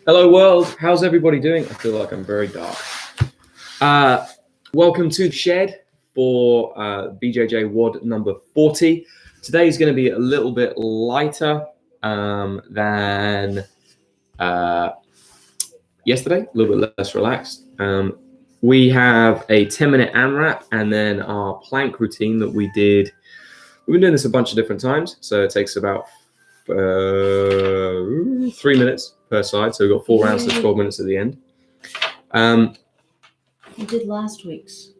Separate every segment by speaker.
Speaker 1: Hello world, how's everybody doing? I feel like I'm very dark. Welcome to Shed for BJJ WOD number 40. Today is going to be a little bit lighter than yesterday, a little bit less relaxed. We have a 10-minute AMRAP and then our plank routine that we did. We've been doing this a bunch of different times, so it takes about 3 minutes per side. So we've got 4 rounds to 12 minutes at the end.
Speaker 2: We did last week's.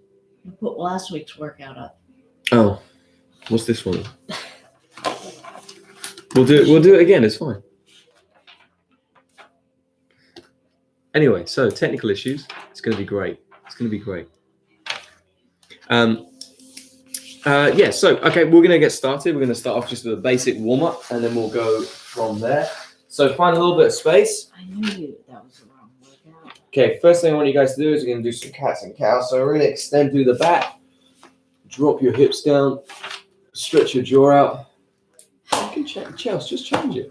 Speaker 2: We put last week's workout up.
Speaker 1: Oh, what's this one? We'll do it again. It's fine. Anyway, so technical issues. It's going to be great. It's going to be great. Yeah. So okay, we're going to get started. We're going to start off just with a basic warm up, and then we'll go from there. So find a little bit of space.
Speaker 2: I knew that was the wrong workout.
Speaker 1: Okay, first thing I want you guys to do is we're going to do some cats and cows. So we're going to extend through the back, drop your hips down, stretch your jaw out. You can change, Chelsea, just change it.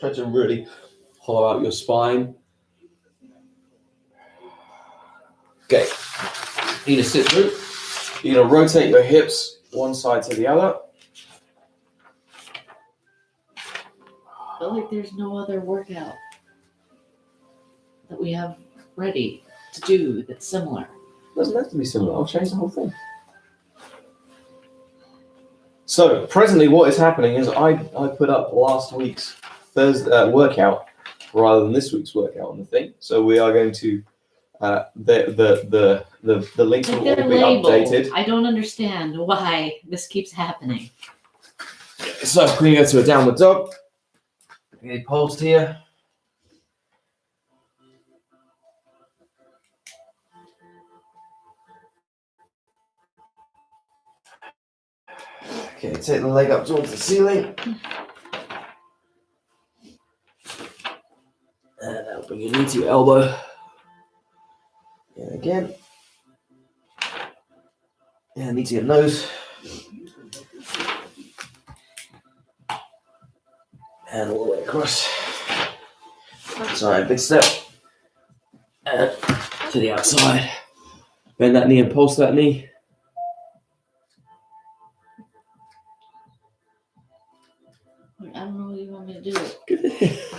Speaker 1: Try to really hollow out your spine. Okay, you're gonna sit through. You're gonna rotate your hips one side to the other.
Speaker 2: I feel like there's no other workout that we have ready to do that's similar.
Speaker 1: Doesn't have to be similar. I'll change the whole thing. So presently, what is happening is I put up last week's Thursday workout rather than this week's workout on the thing. So we are going to the links will all be updated.
Speaker 2: I don't understand why this keeps happening.
Speaker 1: So we're going to go to a downward dog. Get posed here. Okay, take the leg up towards the ceiling. And that'll bring your knee to your elbow. And again. And knee to your nose. And all the way across. Sorry, big step. And to the outside. Bend that knee and pulse that knee.
Speaker 2: I don't know what you want me to do.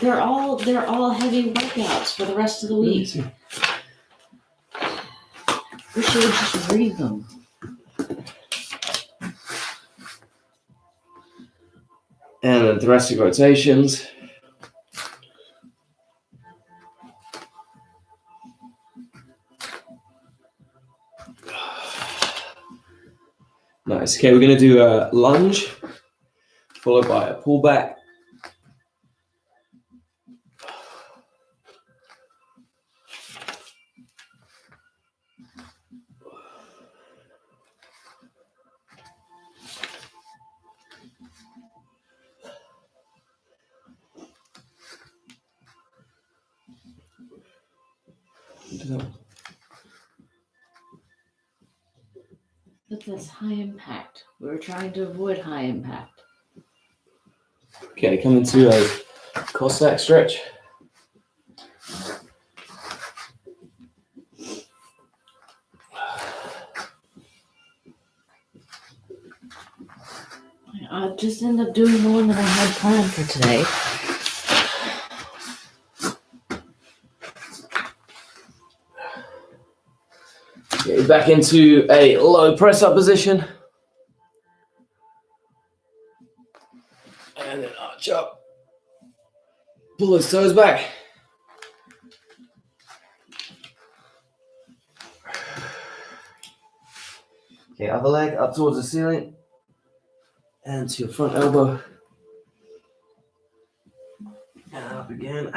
Speaker 2: They're all heavy workouts for the rest of the week. We should just read them.
Speaker 1: And then thoracic rotations. Nice. Okay, we're going to do a lunge, followed by a pullback.
Speaker 2: But that's high impact. We were trying to avoid high impact.
Speaker 1: Okay, come into a Cossack stretch.
Speaker 2: I just ended up doing more than I had planned for today.
Speaker 1: Get back into a low press up position. And then arch up. Pull those toes back. Okay, other leg up towards the ceiling. And to your front elbow. And up again.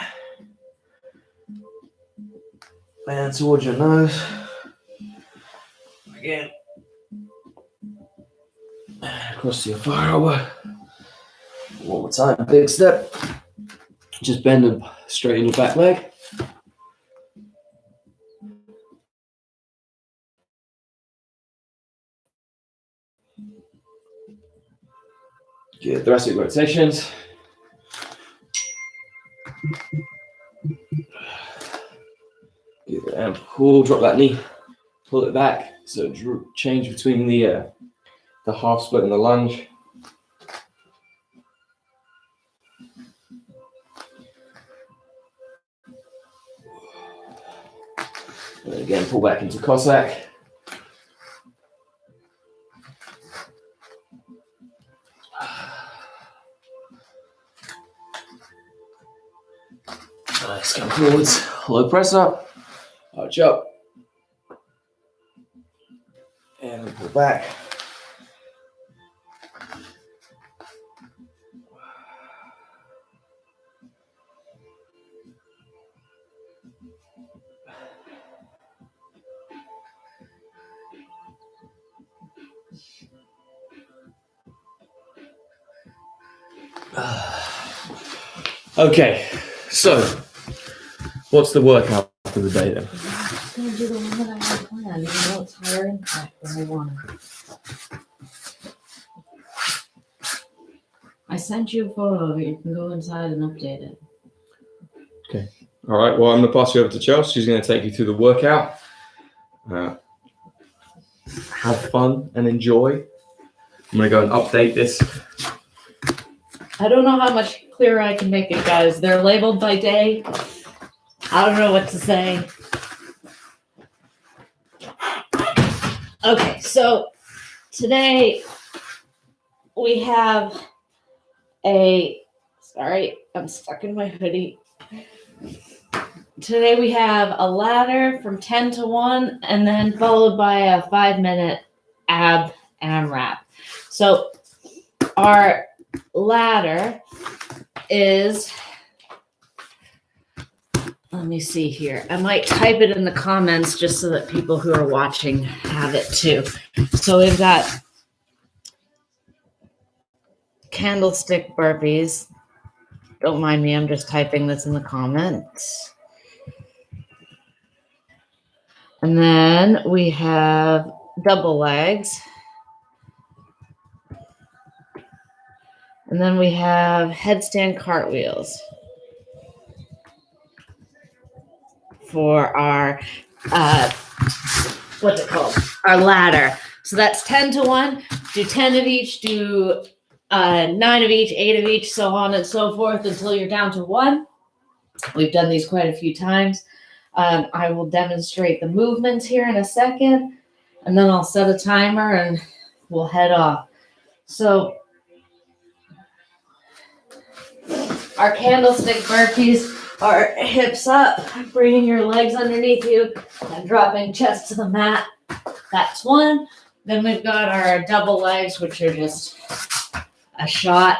Speaker 1: And towards your nose. Again. And across to your far elbow. One more time, big step. Just bend and straighten your back leg. Good thoracic rotations. Good, and pull, drop that knee, pull it back. So change between the half split and the lunge. And then again, pull back into Cossack. Nice, come forwards, low press up, arch up, and then pull back. Okay, so what's the workout for the day then?
Speaker 2: I'm just gonna do the one that I had planned, even though it's higher impact than I wanted. I sent you a photo of it. You can go inside and update it.
Speaker 1: Okay. All right. Well, I'm going to pass you over to Chelsea. She's going to take you through the workout. Have fun and enjoy. I'm going to go and update this.
Speaker 2: I don't know how much clearer I can make it, guys. They're labeled by day. I don't know what to say. Okay, so today we have sorry, I'm stuck in my hoodie. Today we have a ladder from 10 to 1 and then followed by a 5-minute AMRAP. So our ladder is, let me see here. I might type it in the comments just so that people who are watching have it too. So we've got candlestick burpees. Don't mind me, I'm just typing this in the comments. And then we have double legs. And then we have headstand cartwheels for our, what's it called? Our ladder. So that's 10 to 1. Do 10 of each, do 9 of each, 8 of each, so on and so forth until you're down to 1. We've done these quite a few times. I will demonstrate the movements here in a second, and then I'll set a timer and we'll head off. So our candlestick burpees are hips up, bringing your legs underneath you and dropping chest to the mat. That's one. Then we've got our double legs, which are just a shot.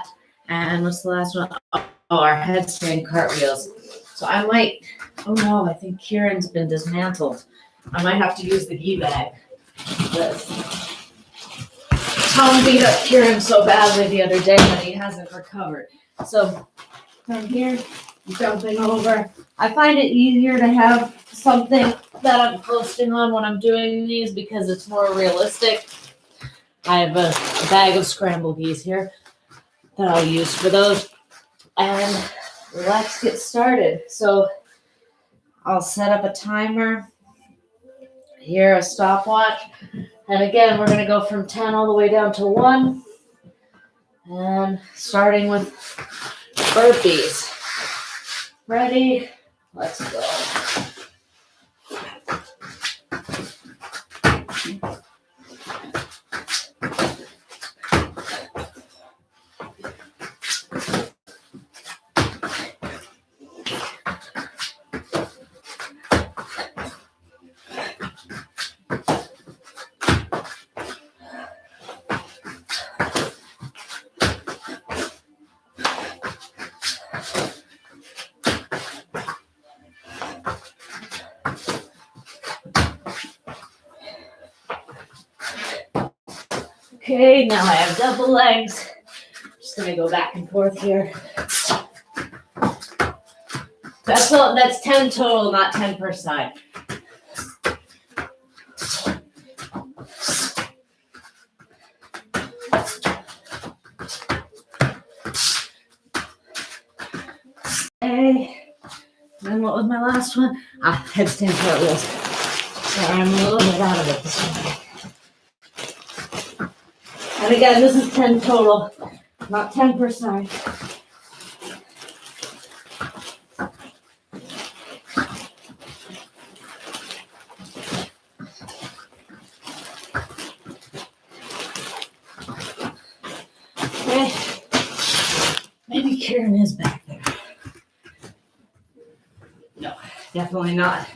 Speaker 2: And what's the last one? Oh, our headstand cartwheels. So I might, oh no, I think Kieran's been dismantled. I might have to use the gi bag. Tom beat up Kieran so badly the other day that he hasn't recovered. So from here, jumping over. I find it easier to have something that I'm posting on when I'm doing these because it's more realistic. I have a bag of scrambled geese here that I'll use for those. And let's get started. So I'll set up a timer. Here, a stopwatch. And again, we're going to go from 10 all the way down to 1. And starting with burpees. Ready? Let's go. Okay, now I have double legs. Just gonna go back and forth here. That's 10 total, not 10 per side. Okay. Then what was my last one? Headstand cartwheels. Sorry, I'm a little bit out of it this morning. And again, this is 10 total, not 10 per side. Okay. Maybe Karen is back there. No, definitely not.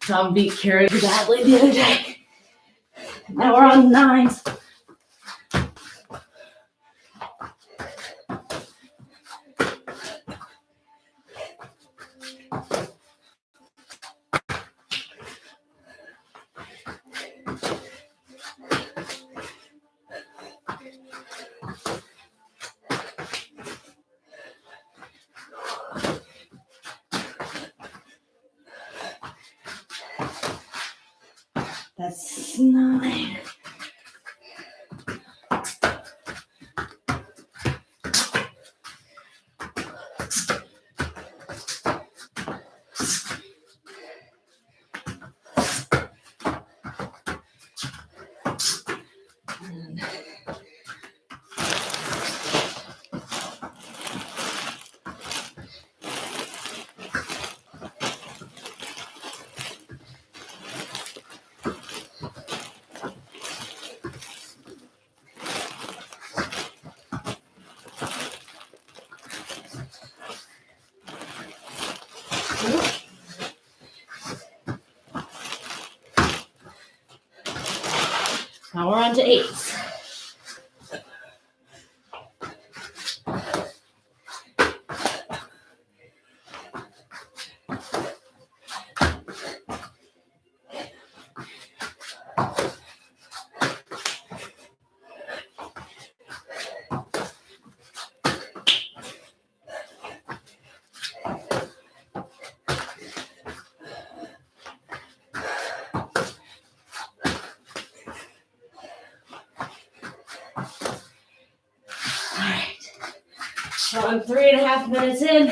Speaker 2: Tom beat Karen badly the other day. Now we're on 9s. That's 9. Now we're on to 8s. So I'm 3.5 minutes in.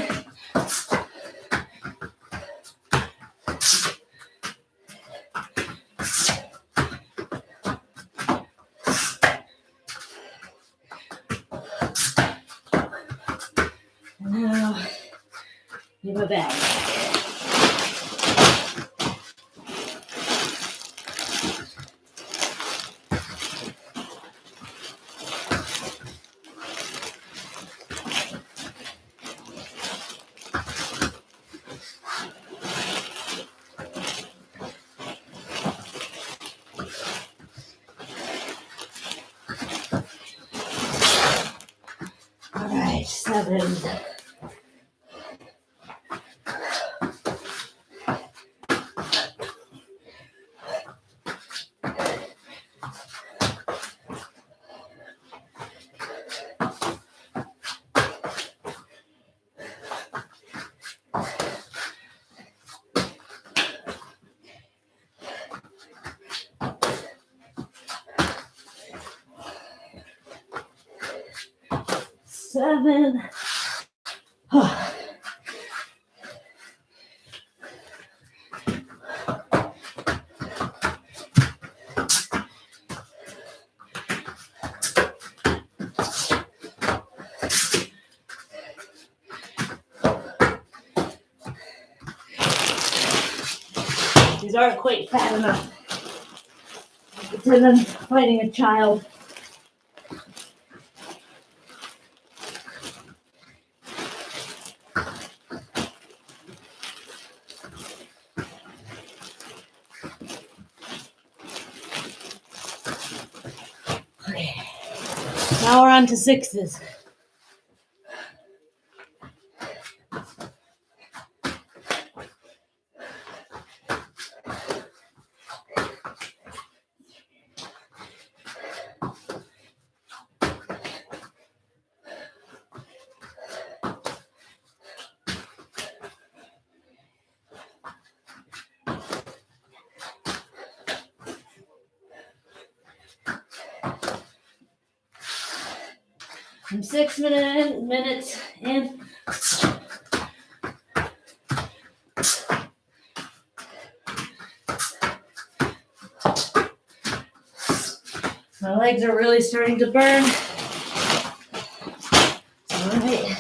Speaker 2: And now, give my bag back. All right, 7. These aren't quite fat enough. Pretend I'm fighting a child. Okay. Now we're on to 6s. I'm 6 minutes in. My legs are really starting to burn. All right.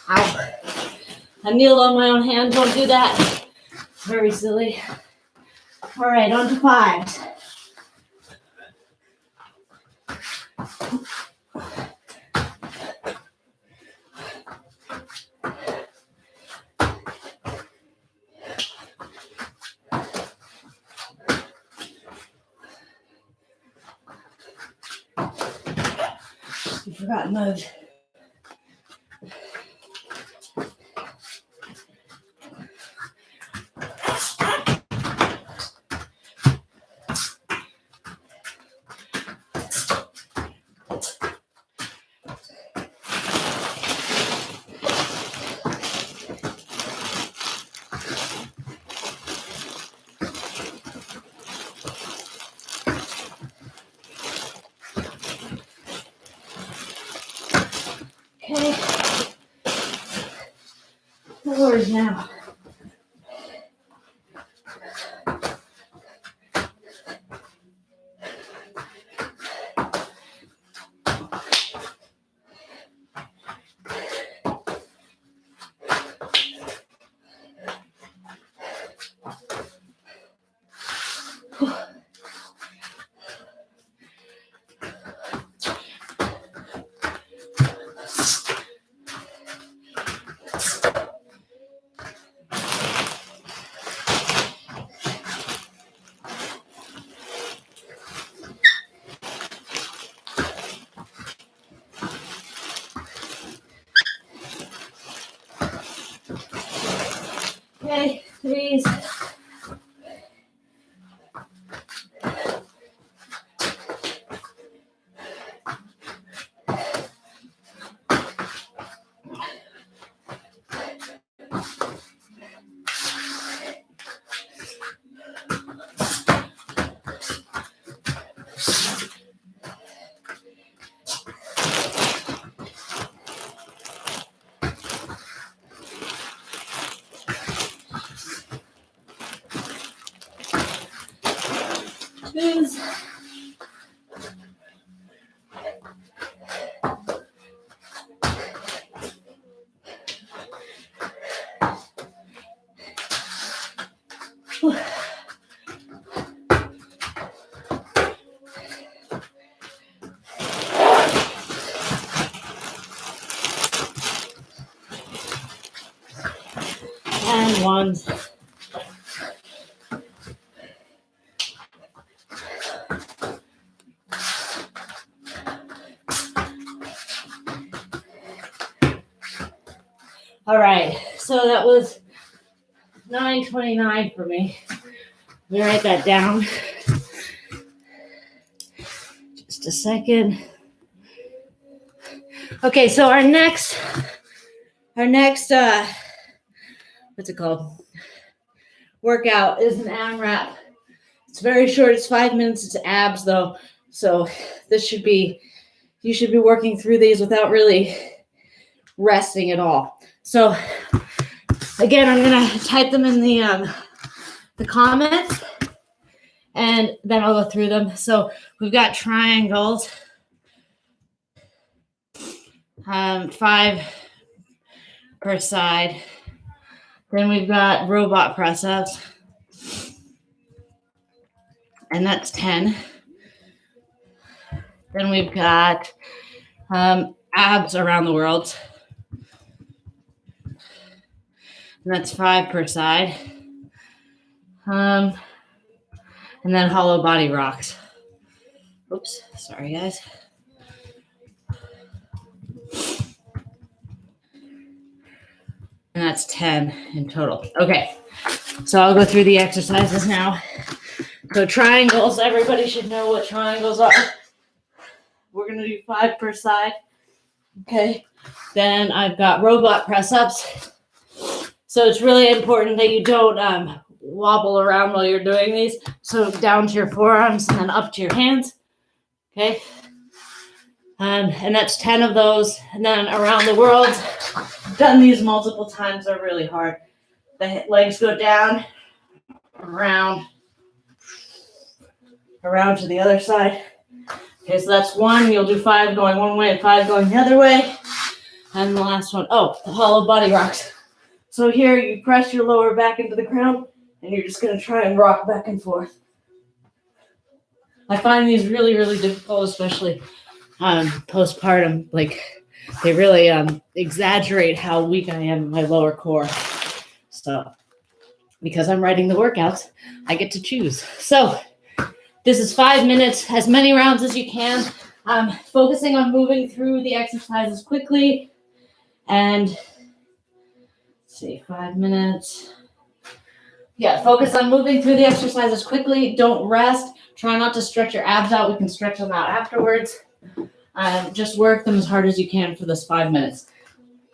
Speaker 2: Ow. I kneeled on my own hand. Don't do that. Very silly. All right, on to 5s. You forgot mode. Okay. 4s now. Okay, 3s. And 1s. All right, so that was 9:29 for me. Let me write that down. Just a second. Okay, so our next, what's it called? Workout is an AMRAP. It's very short. It's 5 minutes. It's abs though. So you should be working through these without really resting at all. So again, I'm gonna type them in the comments, and then I'll go through them. So we've got triangles, 5 per side. Then we've got robot press ups, and that's 10. Then we've got abs around the world, and that's 5 per side. And then hollow body rocks. Oops, sorry guys. And that's 10 in total. Okay, so I'll go through the exercises now. So triangles, everybody should know what triangles are. We're gonna do 5 per side. Okay. Then I've got robot press ups. So it's really important that you don't wobble around while you're doing these. So down to your forearms and then up to your hands. Okay. And that's 10 of those. And then around the world, I've done these multiple times. They're really hard. The legs go down, around to the other side. Okay, so that's 1. You'll do 5 going one way and 5 going the other way. And the last one, the hollow body rocks. So here you press your lower back into the ground and you're just going to try and rock back and forth. I find these really, really difficult, especially postpartum. Like, they really exaggerate how weak I am in my lower core. So, because I'm writing the workouts, I get to choose. So, this is 5 minutes, as many rounds as you can. Focusing on moving through the exercises quickly. And, let's see, 5 minutes. Yeah, focus on moving through the exercises quickly. Don't rest. Try not to stretch your abs out. We can stretch them out afterwards. Just work them as hard as you can for this 5 minutes.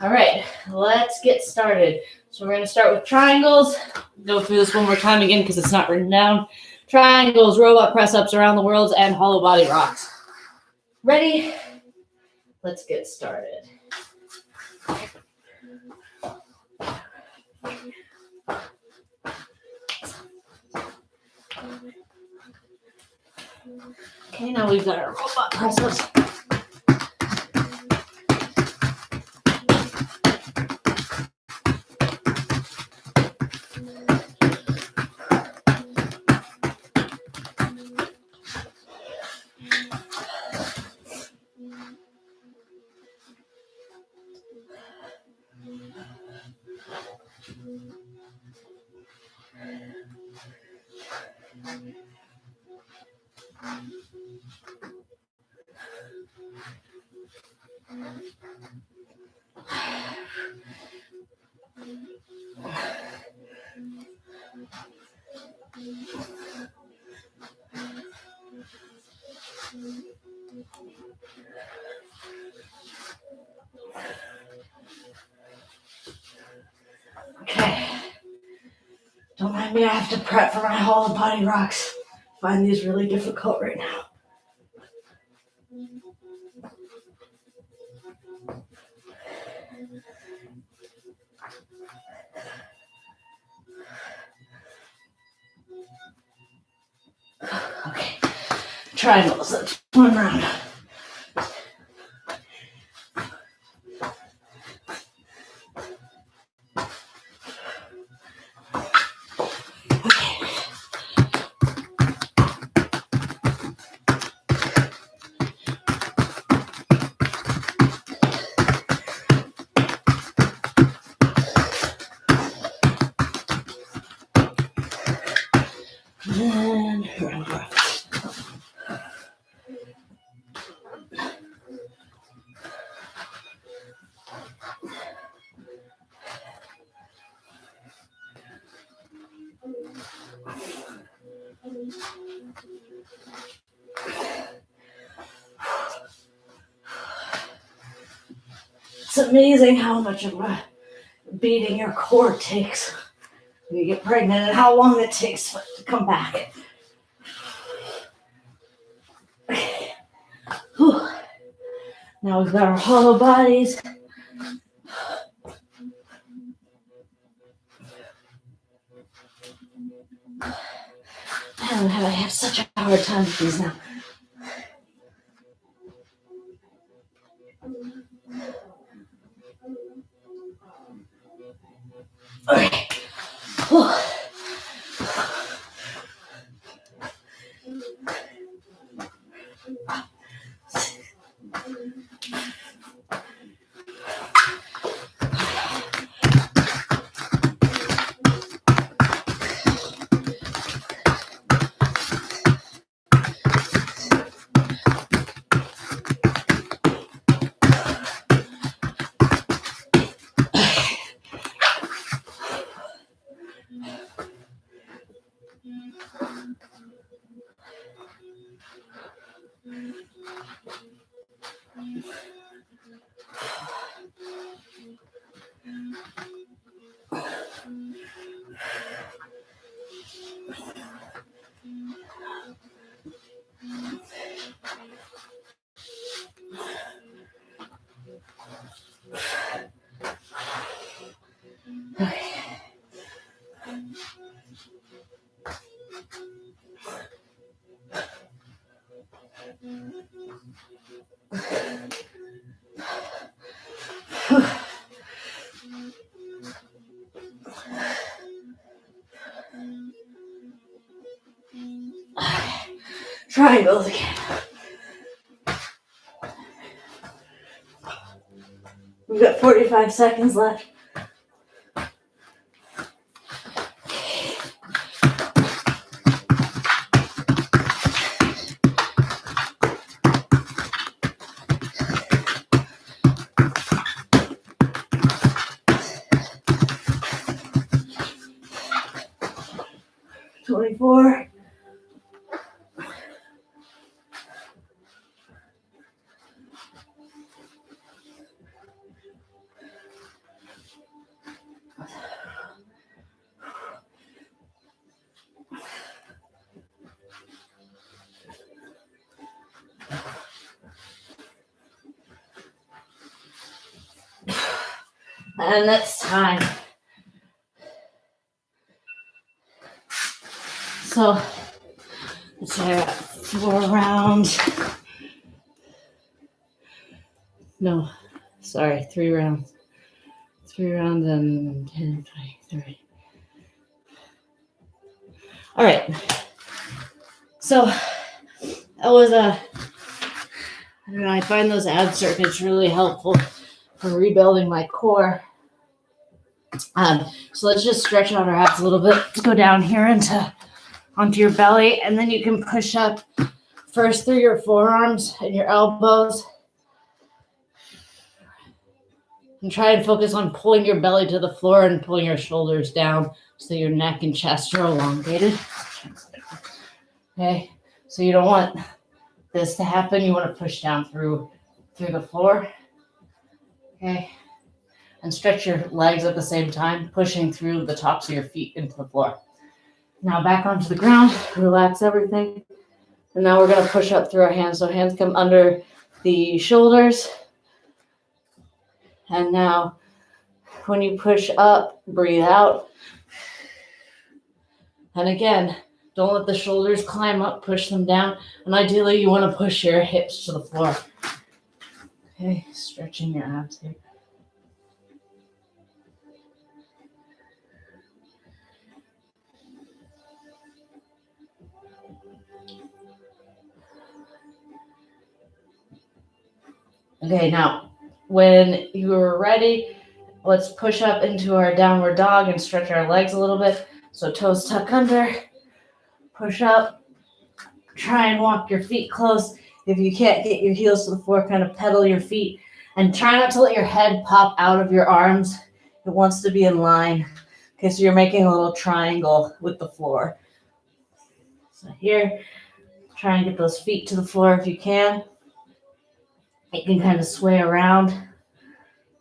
Speaker 2: All right, let's get started. So we're going to start with triangles. Go through this one more time again because it's not written down. Triangles, robot press-ups around the world, and hollow body rocks. Ready? Let's get started. Okay, now we've got our robot press-ups. Okay. Don't mind me, I have to prep for my hollow body rocks. I find these really difficult right now. Okay. Triangles, that's 1 round. And round up. It's amazing how much of a beating your core takes when you get pregnant and how long it takes for it to come back. Whew. Now we've got our hollow bodies. I have such a hard time with these now. Okay. Whew. triangles again. We've got 45 seconds left. Twenty-four. And that's time. So let's say 4 rounds. No, sorry, 3 rounds. 3 rounds and 10, 20, 30. All right. So that was I don't know, I find those ab circuits really helpful for rebuilding my core. So let's just stretch out our abs a little bit. Let's go down here onto your belly, and then you can push up first through your forearms and your elbows. And try and focus on pulling your belly to the floor and pulling your shoulders down so your neck and chest are elongated. Okay, so you don't want this to happen. You want to push down through the floor. Okay, and stretch your legs at the same time, pushing through the tops of your feet into the floor. Now back onto the ground, relax everything. And now we're going to push up through our hands. So hands come under the shoulders. And now when you push up, breathe out. And again, don't let the shoulders climb up, push them down. And ideally, you want to push your hips to the floor. Okay, stretching your abs here. Okay, now, when you are ready, let's push up into our downward dog and stretch our legs a little bit. So toes tuck under, push up, try and walk your feet close. If you can't get your heels to the floor, kind of pedal your feet. And try not to let your head pop out of your arms. It wants to be in line. Okay, so you're making a little triangle with the floor. So here, try and get those feet to the floor if you can. You can kind of sway around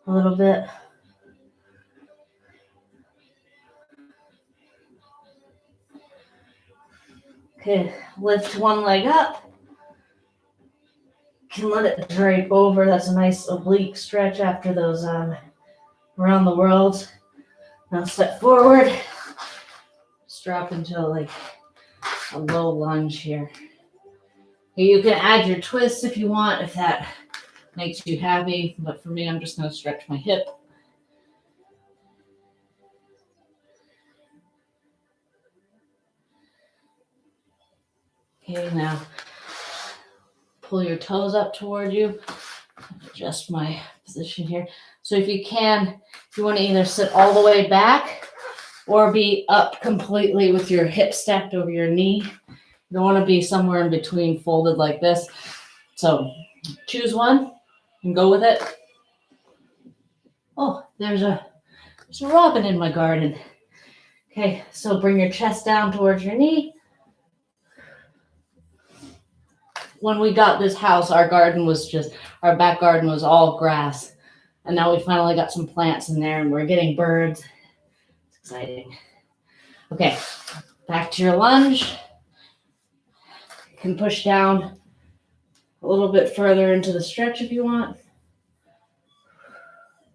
Speaker 2: a little bit. Okay, lift one leg up. You can let it drape over. That's a nice oblique stretch after those around the world. Now step forward. Just drop into like a low lunge here. You can add your twist if you want, if that makes you happy. But for me, I'm just going to stretch my hip. Okay, now pull your toes up toward you. Adjust my position here. So if you can, if you want to either sit all the way back or be up completely with your hip stacked over your knee. You don't want to be somewhere in between folded like this. So choose one and go with it. Oh, there's a robin in my garden. Okay, so bring your chest down towards your knee. When we got this house, our back garden was all grass. And now we finally got some plants in there and we're getting birds. It's exciting. Okay, back to your lunge. You can push down a little bit further into the stretch if you want.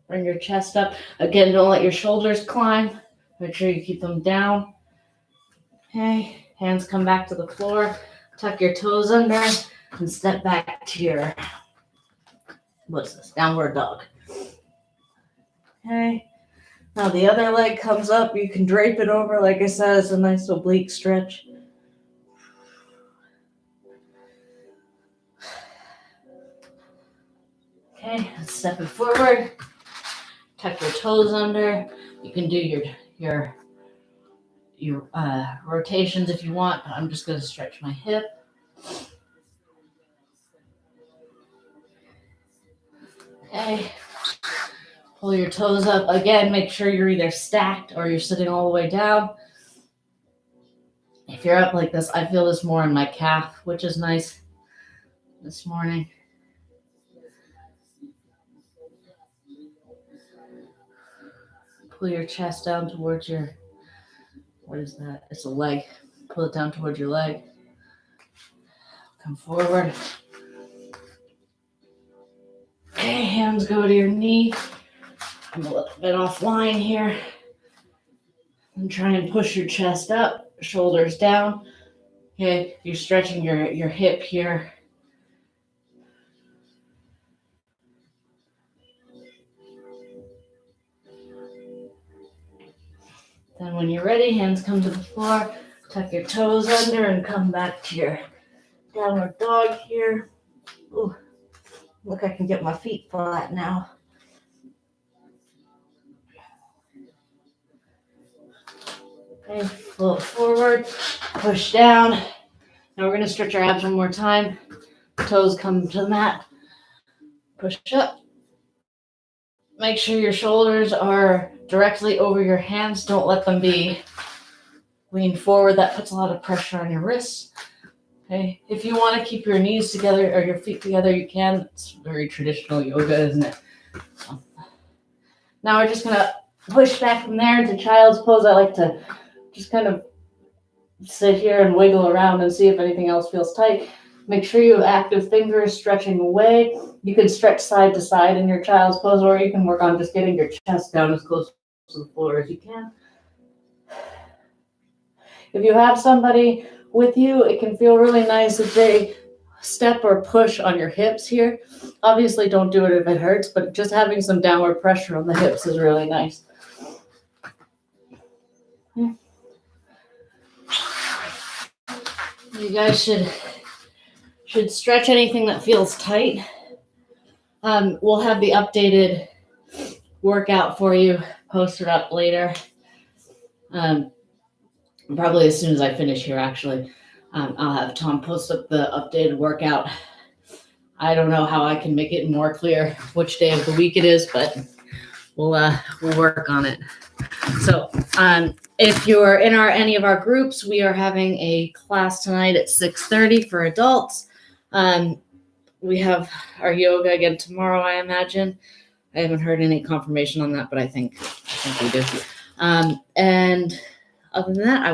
Speaker 2: Bring your chest up. Again, don't let your shoulders climb. Make sure you keep them down. Okay, hands come back to the floor. Tuck your toes under and step back to your, downward dog. Okay, now the other leg comes up. You can drape it over. Like I said, it's a nice oblique stretch. Okay, step it forward. Tuck your toes under. You can do your rotations if you want, but I'm just going to stretch my hip. Okay. Pull your toes up. Again, make sure you're either stacked or you're sitting all the way down. If you're up like this, I feel this more in my calf, which is nice this morning. Pull your chest down towards your, what is that? It's a leg. Pull it down towards your leg. Come forward. Okay, hands go to your knee. I'm a little bit offline here. And try and push your chest up, shoulders down. Okay, you're stretching your hip here. Then when you're ready, hands come to the floor, tuck your toes under and come back to your downward dog here. Ooh, look, I can get my feet flat now. Okay, float forward, push down. Now we're going to stretch our abs one more time. Toes come to the mat. Push up. Make sure your shoulders are directly over your hands. Don't let them be leaned forward. That puts a lot of pressure on your wrists. Okay. If you want to keep your knees together or your feet together, you can. It's very traditional yoga, isn't it? So, now we're just going to push back from there into child's pose. I like to just kind of sit here and wiggle around and see if anything else feels tight. Make sure you have active fingers stretching away. You can stretch side to side in your child's pose, or you can work on just getting your chest down as close to the floor as you can. If you have somebody with you, it can feel really nice if they step or push on your hips here. Obviously, don't do it if it hurts, but just having some downward pressure on the hips is really nice. You guys should stretch anything that feels tight. We'll have the updated workout for you posted up later. Probably as soon as I finish here, actually. I'll have Tom post up the updated workout. I don't know how I can make it more clear which day of the week it is, but we'll work on it. So if you're in any of our groups, we are having a class tonight at 6:30 for adults. We have our yoga again tomorrow, I imagine. I haven't heard any confirmation on that, but I think we do. And other than that,